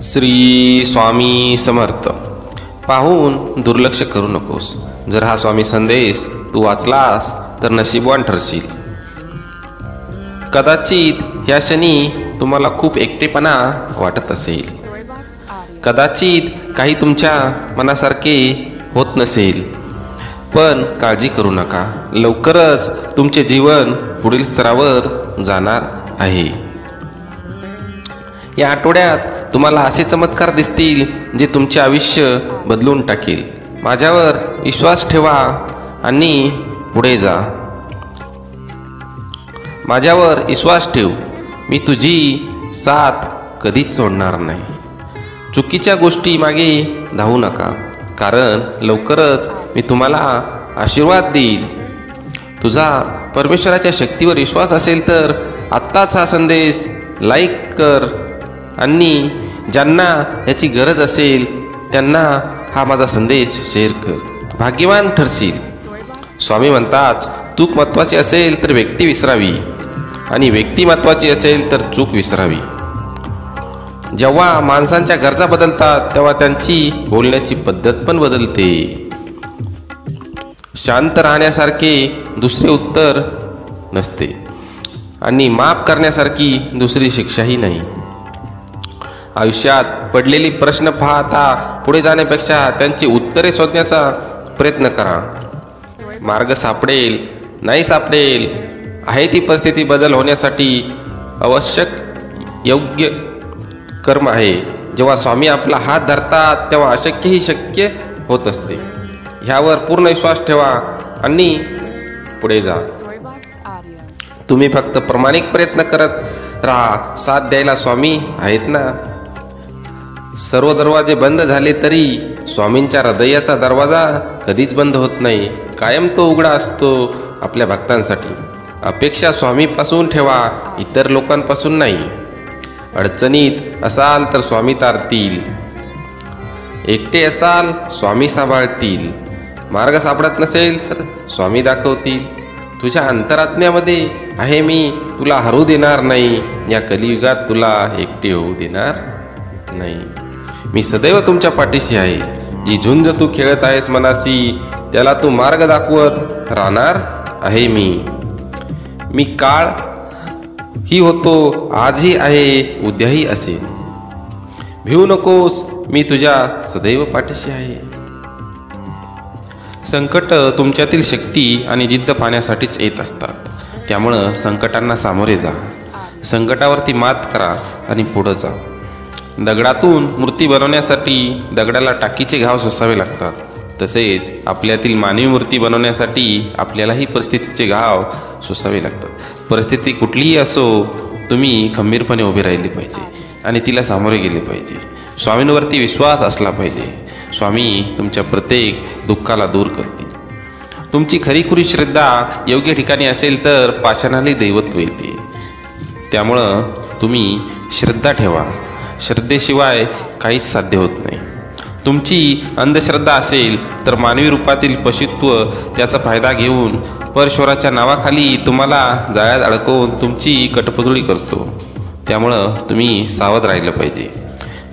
श्री स्वामी समर्थ. पाहून दुर्लक्ष करू नकोस. जर हा स्वामी संदेश तू वाचलास तर नशीबवान ठरशील. कदाचित ह्या क्षणी तुम्हाला खूप एकटेपणा वाटत असेल. कदाचित काही तुमच्या मनासारखे होत नसेल. पण काळजी करू नका, लवकरच तुमचे जीवन पुढील स्तरावर जाणार आहे. या आठवड्यात तुम्हाला असे चमत्कार दिसतील जे तुमचे आयुष्य बदलून टाकेल. माझ्यावर विश्वास ठेवा आणि पुढे जा. माझ्यावर विश्वास ठेव, मी तुझी साथ कधीच सोडणार नाही. चुकीच्या गोष्टी मागे धावू नका, कारण लवकरच मी तुम्हाला आशीर्वाद देईल. तुझा परमेश्वराच्या शक्तीवर विश्वास असेल तर आत्ताच हा संदेश लाईक कर आणि ज्यांना याची गरज असेल त्यांना हा माझा संदेश शेअर कर. भाग्यवान ठरशील. स्वामी म्हणतात, चूक महत्त्वाची असेल तर व्यक्ती विसरावी आणि व्यक्ती महत्त्वाची असेल तर चूक विसरावी. जेव्हा माणसांच्या गरजा बदलतात तेव्हा त्यांची बोलण्याची पद्धत पण बदलते. शांत राहण्यासारखे दुसरे उत्तर नसते आणि माफ करण्यासारखी दुसरी शिक्षाही नाही. आयुष्यात पडलेली प्रश्न पाहता पुढे जाण्यापेक्षा त्यांची उत्तरे शोधण्याचा प्रयत्न करा. मार्ग सापडेल नाही सापडेल आहे ती परिस्थिती बदल होण्यासाठी आवश्यक योग्य कर्म आहे. जेव्हा स्वामी आपला हात धरतात तेव्हा अशक्यही शक्य होत असते. ह्यावर पूर्ण विश्वास ठेवा आणि पुढे जा. तुम्ही फक्त प्रामाणिक प्रयत्न करत राहा. साथ द्यायला स्वामी आहेत ना. सर्व दरवाजे बंद झाले तरी स्वामींच्या हृदयाचा दरवाजा कधीच बंद होत नाही. कायम तो उघडा असतो आपल्या भक्तांसाठी. अपेक्षा स्वामीपासून ठेवा, इतर लोकांपासून नाही. अडचणीत असाल तर स्वामी तारतील. एकटे असाल स्वामी सांभाळतील. मार्ग सापडत नसेल तर स्वामी दाखवतील. तुझ्या अंतरात्म्यामध्ये आहे मी, तुला हरू देणार नाही. या कलियुगात तुला एकटे होऊ देणार नाही. मी सदैव तुमच्या पाठीशी आहे. जी झुंज तू खेळत आहेस मनाशी, त्याला तू मार्ग दाखवत राहणार आहे मी. मी काळ ही होतो, आजही आहे, उद्याही असेल. भिवू नकोस, मी तुझ्या सदैव पाठीशी आहे. संकट तुमच्यातील शक्ती आणि जिद्द पाहण्यासाठीच येत असतात. त्यामुळं संकटांना सामोरे जा. संकटावरती मात करा आणि पुढं जा. दगडातून मूर्ती बनवण्यासाठी दगडाला टाकीचे घाव सोसावे लागतात. तसेच आपल्यातील मानवी मूर्ती बनवण्यासाठी आपल्यालाही परिस्थितीचे घाव सोसावे लागतात. परिस्थिती कुठलीही असो, तुम्ही खंबीरपणे उभे राहिले पाहिजे आणि तिला सामोरे गेले पाहिजे. स्वामींवरती विश्वास असला पाहिजे. स्वामी तुमच्या प्रत्येक दुःखाला दूर करतील. तुमची खरीखुरी श्रद्धा योग्य ठिकाणी असेल तर पाषाणाला दैवत्व येते. त्यामुळं तुम्ही श्रद्धा ठेवा. श्रद्धेशिवाय काहीच साध्य होत नाही. तुमची अंधश्रद्धा असेल तर मानवी रूपातील पशुत्व त्याचा फायदा घेऊन परमेश्वराच्या नावाखाली तुम्हाला जाळ्यात अडकवून तुमची कटपुतळी करतो. त्यामुळं तुम्ही सावध राहिलं पाहिजे.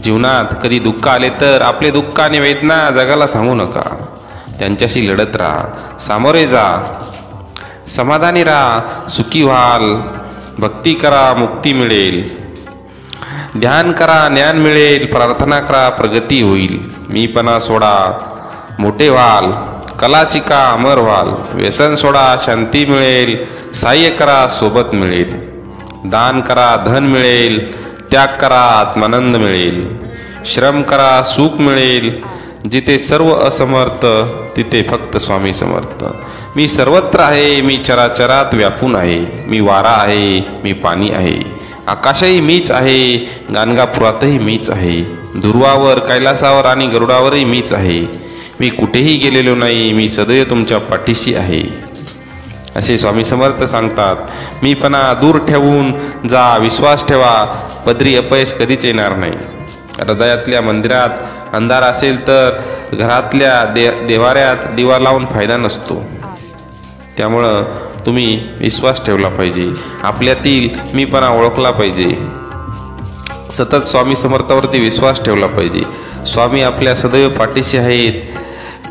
जीवनात कधी दुःख आले तर आपले दुःख आणि वेदना जगाला सांगू नका. त्यांच्याशी लढत राहा, सामोरे जा, समाधानी राहा, सुखी व्हाल. भक्ती करा, मुक्ती मिळेल. ध्यान करा, ज्ञान मिळेल. प्रार्थना करा, प्रगती होईल. मीपणा सोडा, मोठे व्हाल. कला शिका, अमर व्हाल. व्यसन सोडा, शांती मिळेल. सहाय्य करा, सोबत मिळेल. दान करा, धन मिळेल. त्याग करा, आत्मानंद मिळेल. श्रम करा, सुख मिळेल. जिथे सर्व असमर्थ तिथे फक्त स्वामी समर्थ. मी सर्वत्र आहे, मी चराचरात व्यापून आहे. मी वारा आहे, मी पाणी आहे. आकाशही मीच आहे, गाणगापुरातही मीच आहे. ध्रुवावर, कैलासावर आणि गरुडावरही मीच आहे. मी कुठेही गेलेलो नाही, मी सदैव तुमच्या पाठीशी आहे. असे स्वामी समर्थ सांगतात. मीपणा दूर ठेवून जा, विश्वास ठेवा. पदरी अपयश कधीच येणार नाही. हृदयातल्या मंदिरात अंधार असेल तर घरातल्या देवाऱ्यात दिवा लावून फायदा नसतो. त्यामुळं तुम्ही विश्वास ठेवला पाहिजे. आपल्यातील मीपणा ओळखला पाहिजे. सतत स्वामी समर्थावरती विश्वास ठेवला पाहिजे. स्वामी आपल्या सदैव पाठीशी आहेत.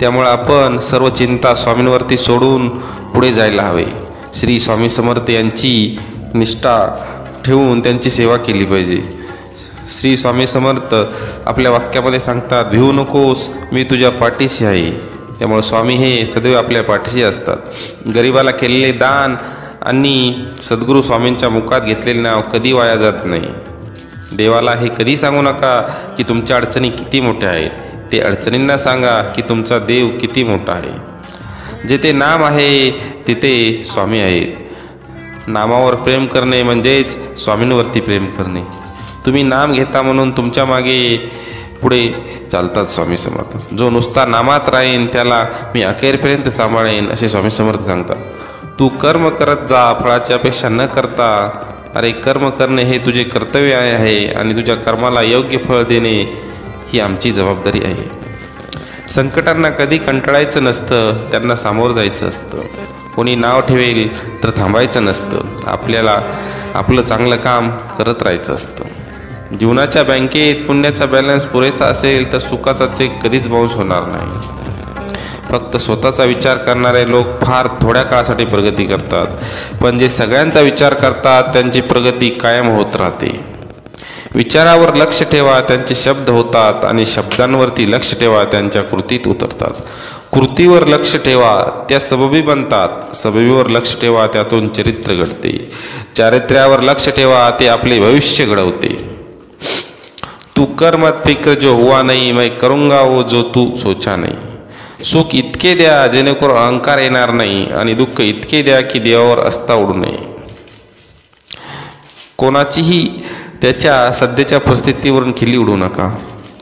त्यामुळे आपण सर्व चिंता स्वामींवरती सोडून पुढे जायला हवे. श्री स्वामी समर्थ यांची निष्ठा ठेवून त्यांची सेवा केली पाहिजे. श्री स्वामी समर्थ आपल्या वाक्यामध्ये सांगतात, भिवू नकोस, मी तुझ्या पाठीशी आहे. त्यामुळे स्वामी हे सदैव आपल्या पाठीशी असतात. गरिबाला केलेले दान आणि सद्गुरू स्वामींच्या मुखात घेतलेले नाव कधी वाया जात नाही. देवाला हे कधी सांगू नका की तुमच्या अडचणी किती मोठ्या आहेत. ते अडचणींना सांगा की तुमचा देव किती मोठा आहे. जेथे नाम आहे तिथे स्वामी आहेत. नामावर प्रेम करणे म्हणजेच स्वामींवरती प्रेम करणे. तुम्ही नाम घेता म्हणून तुमच्या मागे पुढे चालतात स्वामी समर्थ. जो नुसता नामात राहीन त्याला मी अखेरपर्यंत सांभाळेन असे स्वामी समर्थ सांगतात. तू कर्म करत जा, फळाची अपेक्षा न करता. अरे कर्म करणे हे तुझे कर्तव्य आहे आणि तुझ्या कर्माला योग्य फळ देणे ही आमची जबाबदारी आहे. संकटांना कधी कंटाळायचं नसतं, त्यांना सामोरं जायचं असतं. कोणी नाव ठेवेल तर थांबायचं नसतं. आपल्याला आपलं चांगलं काम करत राहायचं असतं. जीवनाच्या बँकेत पुण्याचा बॅलन्स पुरेसा असेल तर सुखाचा चेक कधीच बाउन्स होणार नाही. फक्त स्वतःचा विचार करणारे लोक फार थोड्या काळासाठी प्रगती करतात, पण जे सगळ्यांचा विचार करतात त्यांची प्रगती कायम होत राहते. विचारावर लक्ष ठेवा, त्यांचे शब्द होतात, आणि शब्दांवरती लक्ष ठेवा, त्यांच्या कृतीत उतरतात. कृतीवर लक्ष ठेवा, त्या सबबी बनतात. सबबीवर लक्ष ठेवा, त्यातून चरित्र घडते. चारित्र्यावर लक्ष ठेवा, ते आपले भविष्य घडवते. तू कर मत फिक्र जो हुआ नहीं, मैं करूंगा वो जो तू सोचा नहीं. सुख इतके द्या जेणेकरून अहंकार येणार नाही, आणि दुःख इतके द्या की देवावर अस्ता उडू नये. कोणाचीही त्याच्या सध्याच्या परिस्थितीवरून खिल्ली उडू नका,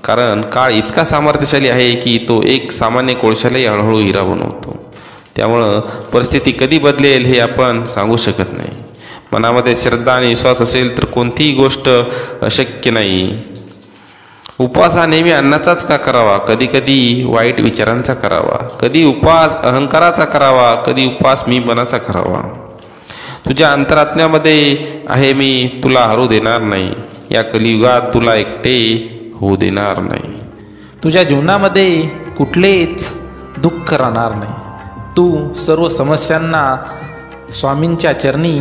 कारण काळ इतका सामर्थ्यशाली आहे की तो एक सामान्य कोळशालाही हळूहळू हिरा बनवतो. त्यामुळं परिस्थिती कधी बदलेल हे आपण सांगू शकत नाही. मनामध्ये श्रद्धा आणि विश्वास असेल तर कोणतीही गोष्ट अशक्य नाही. उपवास हा नेहमी अन्नाचाच का करावा, कधी कधी वाईट विचारांचा करावा. कधी उपवास अहंकाराचा करावा, कधी उपवास मीपणाचा करावा. तुझ्या अंतरात्म्यामध्ये आहे मी, तुला हरू देणार नाही. या कलियुगात तुला एकटे होऊ देणार नाही. तुझ्या जीवनामध्ये कुठलेच दुःख राहणार नाही. तू सर्व समस्यांना स्वामींच्या चरणी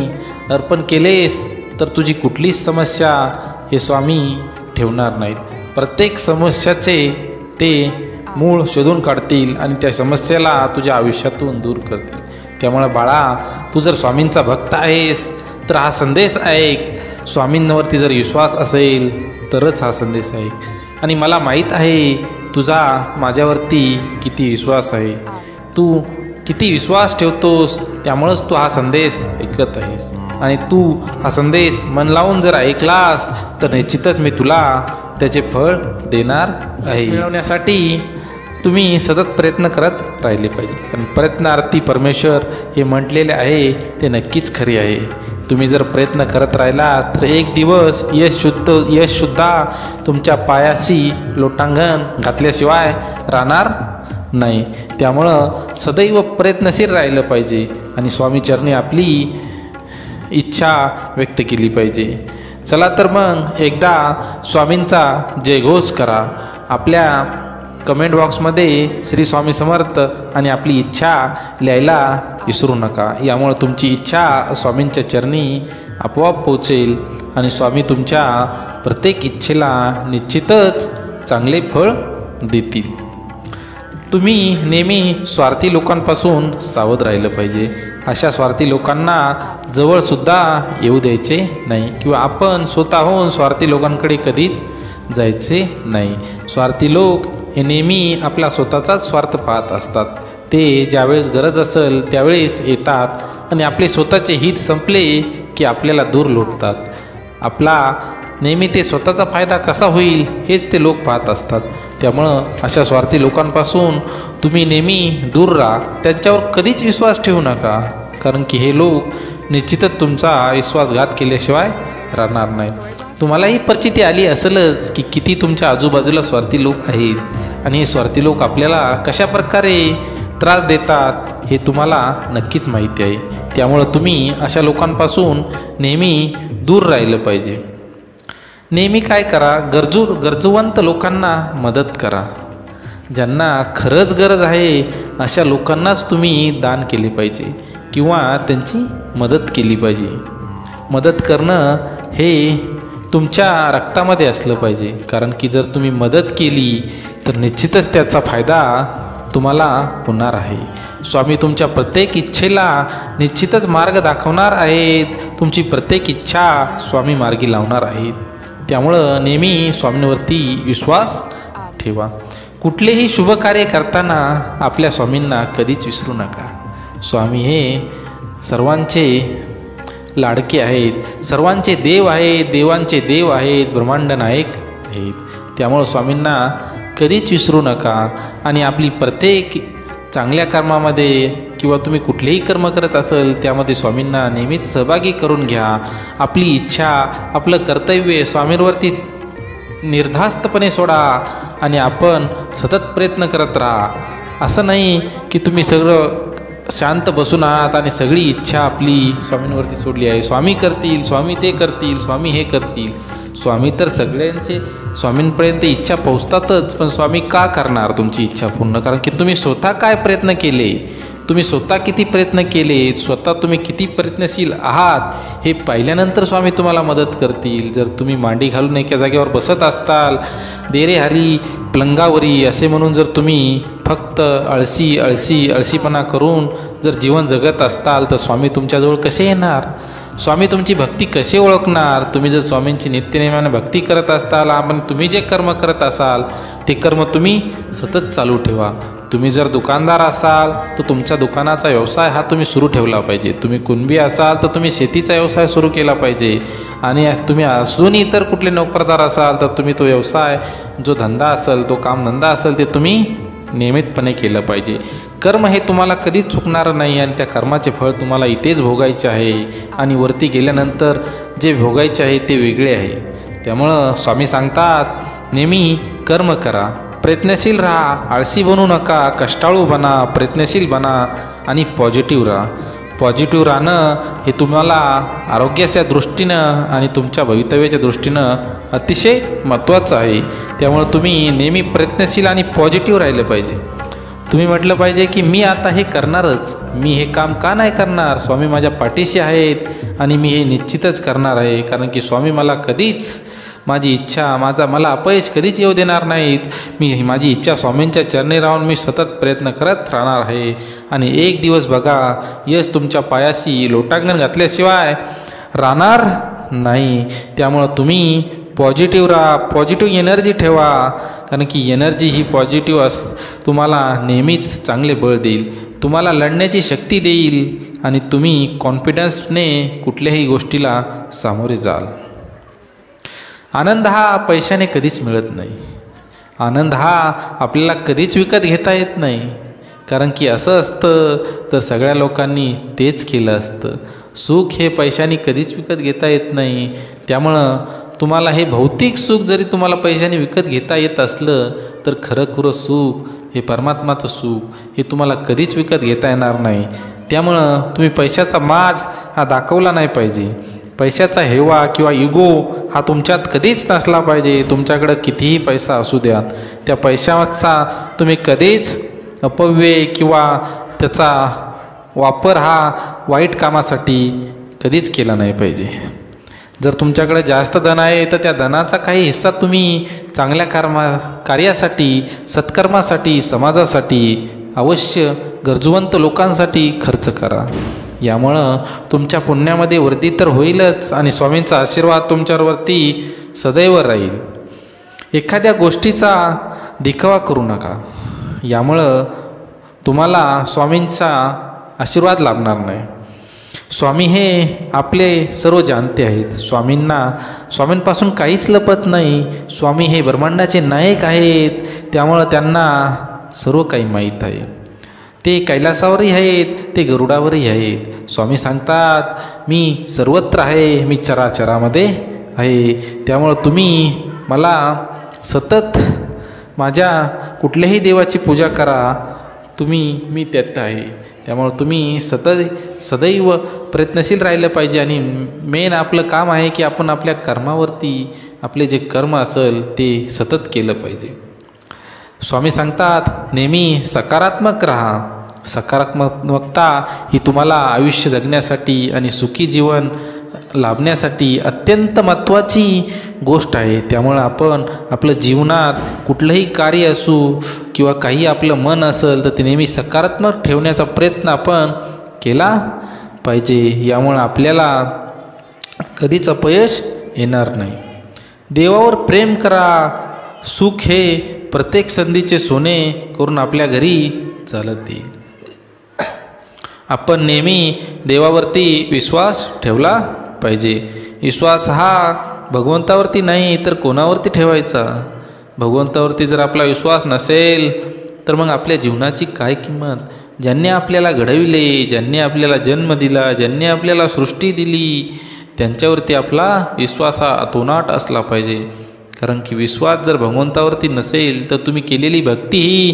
अर्पण केलेस तर तुझी कुठलीच समस्या हे स्वामी ठेवणार नाहीत. प्रत्येक समस्याचे ते मूळ शोधून काढतील आणि त्या समस्येला तुझ्या आयुष्यातून दूर करतील. त्यामुळे बाळा, तू जर स्वामींचा भक्त आहेस तर हा संदेश ऐक. स्वामींवरती जर विश्वास असेल तरच हा संदेश आहे. आणि मला माहीत आहे तुझा माझ्यावरती किती विश्वास आहे. तू किती विश्वास ठेवतोस, त्यामुळंच तू हा संदेश ऐकत आहेस. आणि तू हा संदेश मन लावून जर ऐकलास तर निश्चितच मी तुला त्याचे फळ देणार आहे. मिळवण्यासाठी तुम्ही सतत प्रयत्न करत राहिले पाहिजे, पण प्रयत्नार्थी परमेश्वर हे म्हटलेले आहे ते नक्कीच खरे आहे. तुम्ही जर प्रयत्न करत राहिला तर एक दिवस यशसुद्धा तुमच्या पायाशी लोटांगण घातल्याशिवाय राहणार नाही. त्यामुळं सदैव प्रयत्नशील राहिलं पाहिजे आणि स्वामीचरणी आपली इच्छा व्यक्त केली पाहिजे. चला तर मग एकदा स्वामींचा जयघोष करा. आपल्या कमेंट बॉक्समध्ये श्री स्वामी समर्थ आणि आपली इच्छा लिहायला विसरू नका. यामुळे तुमची इच्छा स्वामींच्या चरणी आपोआप पोचेल आणि स्वामी तुमच्या प्रत्येक इच्छेला निश्चितच चांगले फळ देतील. तुम्ही नेहमी स्वार्थी लोकांपासून सावध राहिलं पाहिजे. अशा स्वार्थी लोकांना जवळसुद्धा येऊ द्यायचे नाही, किंवा आपण स्वतःहून स्वार्थी लोकांकडे कधीच जायचे नाही. स्वार्थी लोक हे नेहमी आपला स्वतःचाच स्वार्थ पाहत असतात. ते ज्यावेळेस गरज असेल त्यावेळेस येतात आणि आपले स्वतःचे हित संपले की आपल्याला दूर लोटतात. आपला नेहमी ते स्वतःचा फायदा कसा होईल हेच ते लोक पाहत असतात. त्यामुळं अशा स्वार्थी लोकांपासून तुम्ही नेहमी दूर राहा. त्यांच्यावर कधीच विश्वास ठेवू नका, कारण की हे लोक निश्चितच तुमचा विश्वासघात केल्याशिवाय राहणार नाहीत. तुम्हालाही परिचिती आली असेलच की किती तुमच्या आजूबाजूला स्वार्थी लोक आहेत आणि हे स्वार्थी लोक आपल्याला कशा प्रकारे त्रास देतात हे तुम्हाला नक्कीच माहिती आहे. त्यामुळं तुम्ही अशा लोकांपासून नेहमी दूर राहिलं पाहिजे. नेहमी काय करा, गरजूवंत लोकांना मदत करा. ज्यांना खरंच गरज आहे अशा लोकांनाच तुम्ही दान केले पाहिजे किंवा त्यांची मदत केली पाहिजे. मदत करणं हे तुमच्या रक्तामध्ये असलं पाहिजे, कारण की जर तुम्ही मदत केली तर निश्चितच त्याचा फायदा तुम्हाला होणार आहे. स्वामी तुमच्या प्रत्येक इच्छेला निश्चितच मार्ग दाखवणार आहेत. तुमची प्रत्येक इच्छा स्वामी मार्गी लावणार आहेत. त्यामुळं नेहमी स्वामींवरती विश्वास ठेवा. कुठलेही शुभ कार्य करताना आपल्या स्वामींना कधीच विसरू नका. स्वामी हे सर्वांचे लाडके आहेत, सर्वांचे देव आहेत, देवांचे देव आहेत, ब्रह्मांड नायक आहेत. त्यामुळं स्वामींना कधीच विसरू नका आणि आपली प्रत्येक चांगल्या कर्मामध्ये किंवा तुम्ही कुठलेही कर्म करत असेल त्यामध्ये स्वामींना नेहमीच सहभागी करून घ्या. आपली इच्छा, आपलं कर्तव्य स्वामींवरती निर्धास्तपणे सोडा आणि आपण सतत प्रयत्न करत राहा. असं नाही की तुम्ही सगळं शांत बसून आहात आणि सगळी इच्छा आपली स्वामींवरती सोडली आहे. स्वामी करतील, स्वामी ते करतील, स्वामी हे करतील. स्वामी तर सगळ्यांचे स्वामींपर्यंत इच्छा पोहोचतातच, पण स्वामी का करणार तुमची इच्छा पूर्ण? कारण की तुम्ही स्वतः काय प्रयत्न केले, तुम्ही स्वतः किती प्रयत्न केले, स्वतः तुम्ही किती प्रयत्नशील आहात हे पाहिल्यानंतर स्वामी तुम्हाला मदत करतील. जर तुम्ही मांडी घालून एका जागेवर बसत असताल, देरे हरी पलंगावरी असे म्हणून जर तुम्ही फक्त आळशीपणा करून जर जीवन जगत असताल तर स्वामी तुमच्याजवळ कसे येणार? स्वामी तुमची भक्ती कसे ओळखणार? तुम्ही जर स्वामींची नित्यनेमाने भक्ती करत असताल, आपण तुम्ही जे कर्म करत असाल ते कर्म तुम्ही सतत चालू ठेवा. तुम्ही जर दुकानदार असाल तर तुमच्या दुकानाचा व्यवसाय हा तुम्ही सुरू ठेवला पाहिजे. तुम्ही कुणबी असाल तर तुम्ही शेतीचा व्यवसाय सुरू केला पाहिजे. आणि तुम्ही अजून इतर कुठले नोकरदार असाल तर तुम्ही तो व्यवसाय, जो धंदा असेल, तो कामधंदा असेल ते तुम्ही नियमितपणे केलं पाहिजे. कर्म हे तुम्हाला कधीच चुकणार नाही आणि त्या कर्माचे फळ तुम्हाला इथेच भोगायचे आहे आणि वरती गेल्यानंतर जे भोगायचे आहे ते वेगळे आहे. त्यामुळं स्वामी सांगतात नेहमी कर्म करा, प्रयत्नशील राहा, आळशी बनू नका, कष्टाळू बना, प्रयत्नशील बना आणि पॉझिटिव्ह राहा. पॉझिटिव्ह राहणं हे तुम्हाला आरोग्याच्या दृष्टीनं आणि तुमच्या भवितव्याच्या दृष्टीनं अतिशय महत्त्वाचं आहे. त्यामुळं तुम्ही नेहमी प्रयत्नशील आणि पॉझिटिव्ह राहिलं पाहिजे. तुम्ही म्हटलं पाहिजे की मी आता हे करणारच, मी हे काम का नाही करणार? स्वामी माझ्या पाठीशी आहेत आणि मी हे निश्चितच करणार आहे, कारण की स्वामी मला कधीच माझी इच्छा, मला अपयश कधीच येऊ देणार नाहीत. मी माझी इच्छा स्वामींच्या चरणी राहून मी सतत प्रयत्न करत राहणार आहे. आणि एक दिवस बघा यश तुमच्या पायाशी लोटांगण घातल्याशिवाय राहणार नाही. त्यामुळं तुम्ही पॉझिटिव्ह राहा, पॉझिटिव्ह एनर्जी ठेवा, कारण की एनर्जी ही पॉझिटिव्ह तुम्हाला नेहमीच चांगले बळ देईल, तुम्हाला लढण्याची शक्ती देईल आणि तुम्ही कॉन्फिडन्सने कुठल्याही गोष्टीला सामोरे जाल. आनंद हा पैशाने कधीच मिळत नाही. आनंद हा आपल्याला कधीच विकत घेता येत नाही, कारण की असं असतं तर सगळ्या लोकांनी तेच केलं असतं. सुख हे पैशाने कधीच विकत घेता येत नाही. त्यामुळं तुम्हाला हे भौतिक सुख जरी तुम्हाला पैशाने विकत घेता येत असलं तर खरं सुख हे परमात्माचं सुख हे तुम्हाला कधीच विकत घेता येणार नाही. त्यामुळं तुम्ही पैशाचा माज हा दाखवला नाही पाहिजे. पैशाचा हेवा किंवा इगो हा तुमच्यात कधीच नसला पाहिजे. तुमच्याकडं कितीही पैसा असू द्या, त्या पैशाचा तुम्ही कधीच अपव्यय किंवा त्याचा वापर हा वाईट कामासाठी कधीच केला नाही पाहिजे. जर तुमच्याकडे जास्त धन आहे तर त्या धनाचा काही हिस्सा तुम्ही चांगल्या कार्यासाठी, सत्कर्मासाठी, समाजासाठी, अवश्य गरजूवंत लोकांसाठी खर्च करा. यामुळं तुमच्या पुण्यामध्ये वृद्धी तर होईलच आणि स्वामींचा आशीर्वाद तुमच्यावरती सदैव राहील. एखाद्या गोष्टीचा दिखावा करू नका, यामुळं तुम्हाला स्वामींचा आशीर्वाद लाभणार नाही. स्वामी हे आपले सर्व जाणते आहेत. स्वामींपासून काहीच लपत नाही. स्वामी हे ब्रह्मांडाचे नायक आहेत, त्यामुळं त्यांना सर्व काही माहीत आहे. ते कैलासावरही आहेत, ते गरुडावरही आहेत. स्वामी सांगतात मी सर्वत्र आहे, मी चराचरामध्ये आहे. त्यामुळं तुम्ही मला सतत माझ्या कुठल्याही देवाची पूजा करा, मी त्यात आहे. त्यामुळं तुम्ही सदैव प्रयत्नशील राहिलं पाहिजे. आणि मेन आपलं काम आहे की आपण आपल्या कर्मावरती आपले जे कर्म असेल ते सतत केलं पाहिजे. स्वामी सांगतात नेहमी सकारात्मक राहा. सकारात्मकता ही तुम्हाला आयुष्य जगण्यासाठी आणि सुखी जीवन लाभण्यासाठी अत्यंत महत्त्वाची गोष्ट आहे. त्यामुळं आपण आपलं जीवनात कुठलंही कार्य असू किंवा काही आपलं मन असेल तर ते नेहमी सकारात्मक ठेवण्याचा प्रयत्न आपण केला पाहिजे. यामुळं आपल्याला कधीच अपयश येणार नाही. देवावर प्रेम करा. सुख हे प्रत्येक संधीचे सोने करून आपल्या घरी चालत येईल. आपण नेहमी देवावरती विश्वास ठेवला पाहिजे. विश्वास हा भगवंतावरती नाही तर कोणावरती ठेवायचा. भगवंतावरती जर आपला विश्वास नसेल तर मग आपल्या जीवनाची काय किंमत. ज्यांनी आपल्याला घडविले, ज्यांनी आपल्याला जन्म दिला, ज्यांनी आपल्याला सृष्टी दिली, त्यांच्यावरती आपला विश्वास हा अतोनाट असला पाहिजे. कारण की विश्वास जर भगवंतावरती नसेल तर तुम्ही केलेली भक्ती ही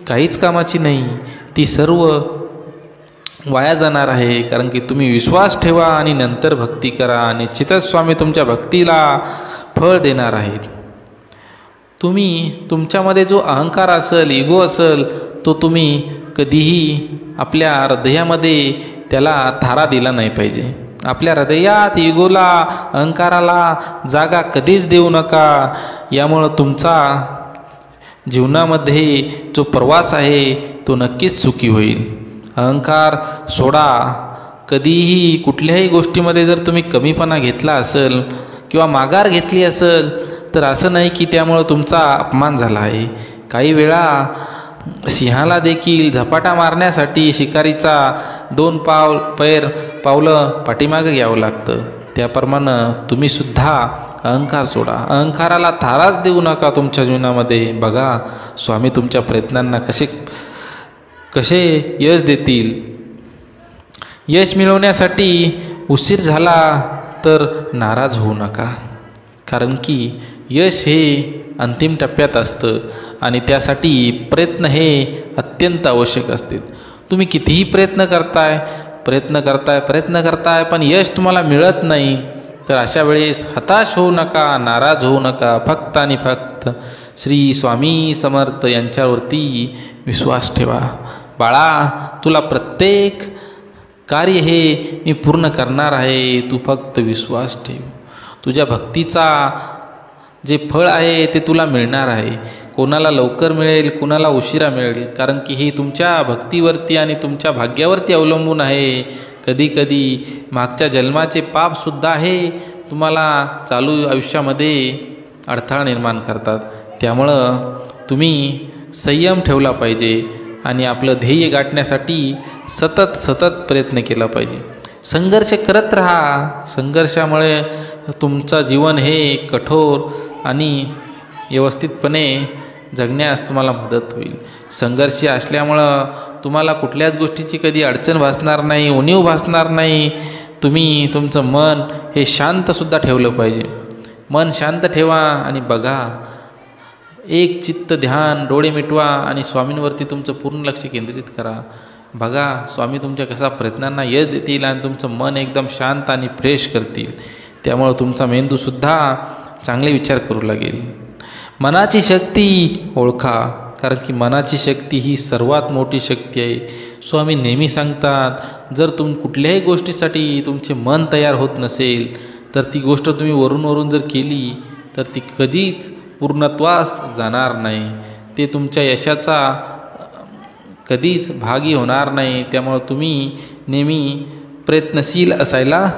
काहीच कामाची नाही. ती सर्व वाया जाणार आहे. कारण की तुम्ही विश्वास ठेवा आणि नंतर भक्ती करा. निश्चितच स्वामी तुमच्या भक्तीला फळ देणार आहेत. तुम्ही तुमच्यामध्ये जो अहंकार असेल, इगो असेल, तो तुम्ही कधीही आपल्या हृदयामध्ये त्याला थारा दिला नाही पाहिजे. आपल्या हृदयात इगोला, अहंकाराला जागा कधीच देऊ नका. यामुळं तुमचा जीवनामध्ये जो प्रवास आहे तो नक्कीच सुखी होईल. अहंकार सोडा. कधीही कुठल्याही गोष्टीमध्ये जर तुम्ही कमीपणा घेतला असेल किंवा माघार घेतली असेल तर असं नाही की त्यामुळं तुमचा अपमान झाला आहे. काही वेळा सिंहाला देखील झपाटा मारण्यासाठी शिकारीचा 2 पावलं पाठीमागं घ्यावं लागतं. त्याप्रमाणे तुम्ही सुद्धा अहंकार सोडा. अहंकाराला थाराच देऊ नका तुमच्या जीवनामध्ये. बघा स्वामी तुमच्या प्रयत्नांना कसे यश देतील. यश मिळवण्यासाठी उशीर झाला तर नाराज होऊ नका. कारण की यश हे अंतिम टप्प्यात असतं आणि त्यासाठी प्रयत्न हे अत्यंत आवश्यक असते. तुम्ही कितीही प्रयत्न करताय पण यश तुम्हाला मिळत नाही तर अशा वेळेस हताश होऊ नका, नाराज होऊ नका. फक्त आणि फक्त श्री स्वामी समर्थ यांच्यावरती विश्वास ठेवा. बाळा, तुला प्रत्येक कार्य हे मी पूर्ण करणार आहे. तू फक्त विश्वास ठेव. तुझ्या भक्तीचा जे फळ आहे ते तुला मिळणार आहे. कोणाला लवकर मिळेल, कोणाला उशिरा मिळेल. कारण की हे तुमच्या भक्तीवरती आणि तुमच्या भाग्यावरती अवलंबून आहे. कधी कधी मागच्या जन्माचे पापसुद्धा हे तुम्हाला चालू आयुष्यामध्ये अडथळा निर्माण करतात. त्यामुळं तुम्ही संयम ठेवला पाहिजे आणि आपलं ध्येय गाठण्यासाठी सतत प्रयत्न केला पाहिजे. संघर्ष करत राहा. संघर्षामुळे तुमचं जीवन हे कठोर आणि व्यवस्थितपणे जगण्यास तुम्हाला मदत होईल. संघर्ष असल्यामुळं तुम्हाला कुठल्याच गोष्टीची कधी अडचण भासणार नाही, उणीव भासणार नाही. तुम्ही तुमचं मन हे शांतसुद्धा ठेवलं पाहिजे. मन शांत ठेवा आणि बघा. एक चित्त ध्यान, डोळे मिटवा आणि स्वामींवरती तुमचं पूर्ण लक्ष केंद्रित करा. बघा स्वामी तुमच्या कसा प्रयत्नांना यश देतील आणि तुमचं मन एकदम शांत आणि फ्रेश करतील. त्यामुळं तुमचा मेंदूसुद्धा चांगले विचार करू लागेल. मनाची शक्ती ओळखा. कारण की मनाची शक्ती ही सर्वात मोठी शक्ती आहे. स्वामी नेहमी सांगतात जर कुठल्याही गोष्टीसाठी तुमचे मन तयार होत नसेल तर ती गोष्ट तुम्ही वरून जर केली तर ती कधीच पूर्णत्वास जाणार नाही. ते तुमच्या यशाचा कधीच भागी होणार नाही. त्यामुळं तुम्ही नेहमी प्रयत्नशील असायला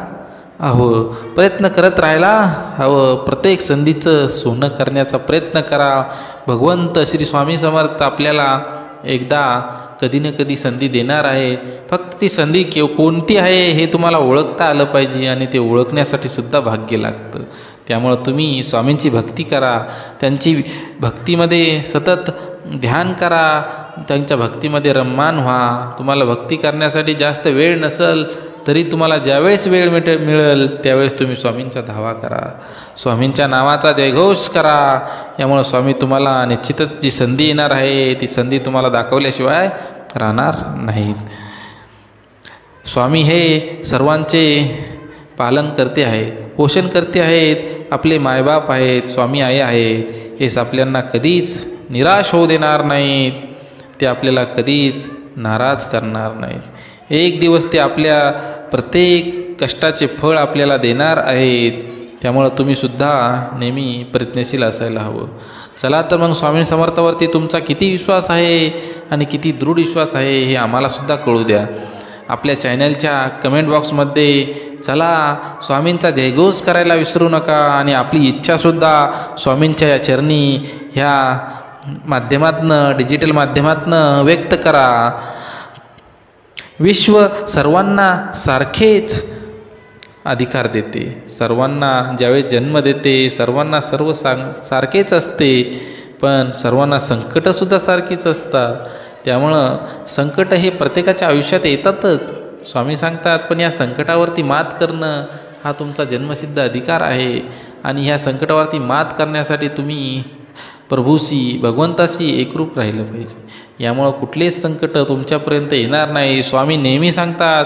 हवं. प्रयत्न करत राहायला हवं. प्रत्येक संधीचं सोनं करण्याचा प्रयत्न करा. भगवंत श्री स्वामी समर्थ आपल्याला एकदा कधी ना कधी संधी देणार आहे. फक्त ती संधी कोणती आहे हे तुम्हाला ओळखता आलं पाहिजे आणि ते ओळखण्यासाठी सुद्धा भाग्य लागतं. त्यामुळं तुम्ही स्वामींची भक्ती करा. त्यांची भक्तीमध्ये सतत ध्यान करा. त्यांच्या भक्तीमध्ये रममान व्हा. तुम्हाला भक्ती करण्यासाठी जास्त वेळ नसेल तरी तुम्हाला ज्यावेळेस वेळ मिळेल त्यावेळेस तुम्ही स्वामींचा धावा करा. स्वामींच्या नावाचा जयघोष करा. यामुळं स्वामी तुम्हाला निश्चितच जी संधी येणार आहे ती संधी तुम्हाला दाखवल्याशिवाय राहणार नाहीत. स्वामी हे सर्वांचे पालन करते आहेत. पोषणकर्ते आहेत, आपले मायबाप आहेत, स्वामी आई आहेत. हे आपल्यांना कधीच निराश होऊ देणार नाहीत. ते आपल्याला कधीच नाराज करणार नाहीत. एक दिवस ते आपल्या प्रत्येक कष्टाचे फळ आपल्याला देणार आहेत. त्यामुळं तुम्हीसुद्धा नेहमी प्रयत्नशील असायला हवं. चला तर मग स्वामी समर्थावरती तुमचा किती विश्वास आहे आणि किती दृढ विश्वास आहे हे आम्हालासुद्धा कळू द्या. आपल्या चॅनलच्या कमेंट बॉक्समध्ये चला स्वामींचा जयघोष करायला विसरू नका आणि आपली इच्छासुद्धा स्वामींच्या या चरणी ह्या माध्यमातनं, डिजिटल माध्यमातनं व्यक्त करा. विश्व सर्वांना सारखेच अधिकार देते. सर्वांना ज्यावेळेस जन्म देते सर्वांना सारखेच असते, पण सर्वांना संकटंसुद्धा सारखीच असतात. त्यामुळं संकट हे प्रत्येकाच्या आयुष्यात येतातच, स्वामी सांगतात. पण या संकटावरती मात करणं हा तुमचा जन्मसिद्ध अधिकार आहे. आणि ह्या संकटावरती मात करण्यासाठी तुम्ही प्रभूशी, भगवंताशी एकरूप राहिलं पाहिजे. यामुळं कुठलेच संकट तुमच्यापर्यंत येणार नाही. स्वामी नेहमी सांगतात,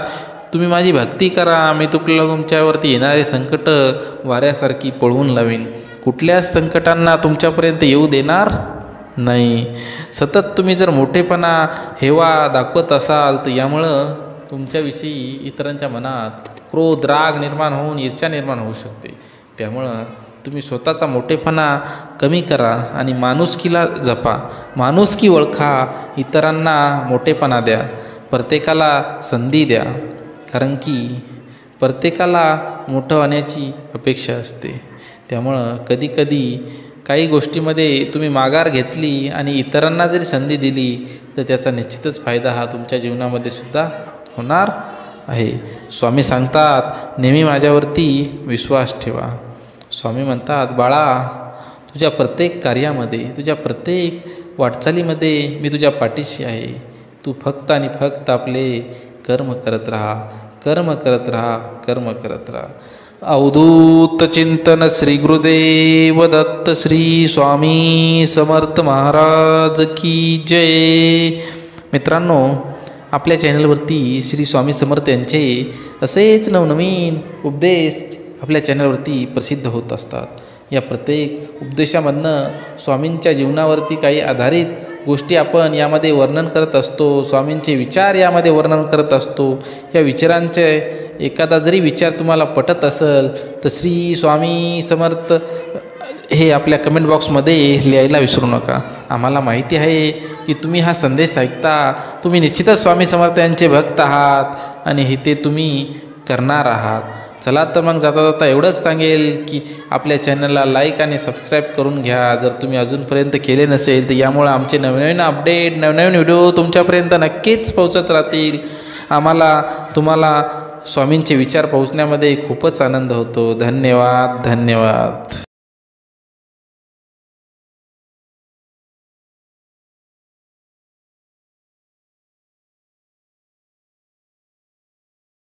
तुम्ही माझी भक्ती करा, मी तुमच्यावरती येणारे संकट वाऱ्यासारखी पळवून लावीन. कुठल्याच संकटांना तुमच्यापर्यंत येऊ देणार नाही. सतत तुम्ही जर मोठेपणा, हेवा दाखवत असाल तर यामुळं तुमच्याविषयी इतरांच्या मनात क्रोध, राग निर्माण होऊन ईर्ष्या निर्माण होऊ शकते. त्यामुळं तुम्ही स्वतःचा मोठेपणा कमी करा आणि माणुसकीला जपा. माणुसकी ओळखा, इतरांना मोठेपणा द्या, प्रत्येकाला संधी द्या. कारण की प्रत्येकाला मोठं होण्याची अपेक्षा असते. त्यामुळं कधीकधी काही गोष्टीमध्ये तुम्ही माघार घेतली आणि इतरांना जरी संधी दिली तर त्याचा निश्चितच फायदा हा तुमच्या जीवनामध्ये सुद्धा होणार आहे. स्वामी सांगतात, नेहमी माझ्यावरती विश्वास ठेवा. स्वामी म्हणतात, बाळा, तुझ्या प्रत्येक कार्यामध्ये, तुझ्या प्रत्येक वाटचालीमध्ये मी तुझ्या पाठीशी आहे. तू फक्त आणि फक्त आपले कर्म करत राहा, कर्म करत राहा, कर्म करत राहा. अवधूत चिंतन श्री गुरुदेव दत्त श्री स्वामी समर्थ महाराज की जय. मित्रांनो, आपल्या चॅनलवरती श्री स्वामी समर्थ यांचे असेच नवनवीन उपदेश आपल्या चॅनलवरती प्रसिद्ध होत असतात. या प्रत्येक उपदेशामधनं स्वामींच्या जीवनावरती काही आधारित गोष्टी आपण यामध्ये वर्णन करत असतो. स्वामींचे विचार यामध्ये वर्णन करत असतो. या विचारांचे एखादा जरी विचार तुम्हाला पटत असेल तर श्री स्वामी समर्थ हे आपल्या कमेंट बॉक्समध्ये लिहायला विसरू नका. आम्हाला माहिती आहे की तुम्ही हा संदेश ऐकता, तुम्ही निश्चितच स्वामी समर्थ यांचे भक्त आहात आणि हे ते तुम्ही करणार आहात. चला तर मग जाता जाता एवढंच सांगेल की आपल्या चॅनलला लाईक आणि सबस्क्राईब करून घ्या जर तुम्ही अजूनपर्यंत केले नसेल. तर यामुळे आमचे नवनवीन अपडेट, नवनवीन व्हिडिओ तुमच्यापर्यंत नक्कीच पोहोचत राहतील. आम्हाला तुम्हाला स्वामींचे विचार पोहोचण्यामध्ये खूपच आनंद होतो. धन्यवाद, धन्यवाद.